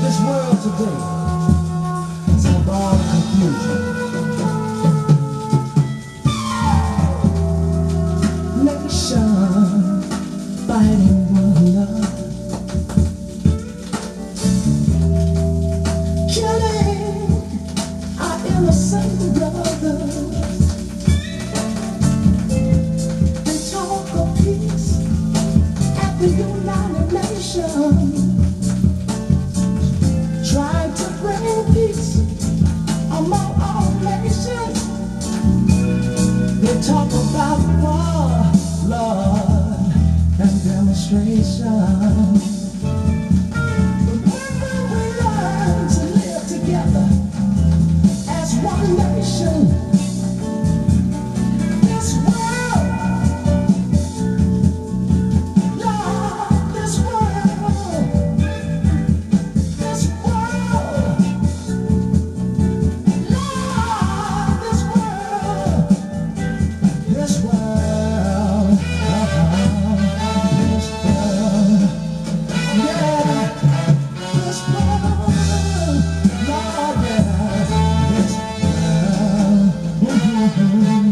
This world today is full of confusion. Nation fighting one another, killing our innocent brothers. They talk of peace at the United Nations, trying to bring peace among all nations. They talk about war, blood, and demonstration. But when will we learn to live together as one nation? This world, Lord, this world, this world, Lord, this world, this world, this world, yeah, this world, Lord, yeah, this world.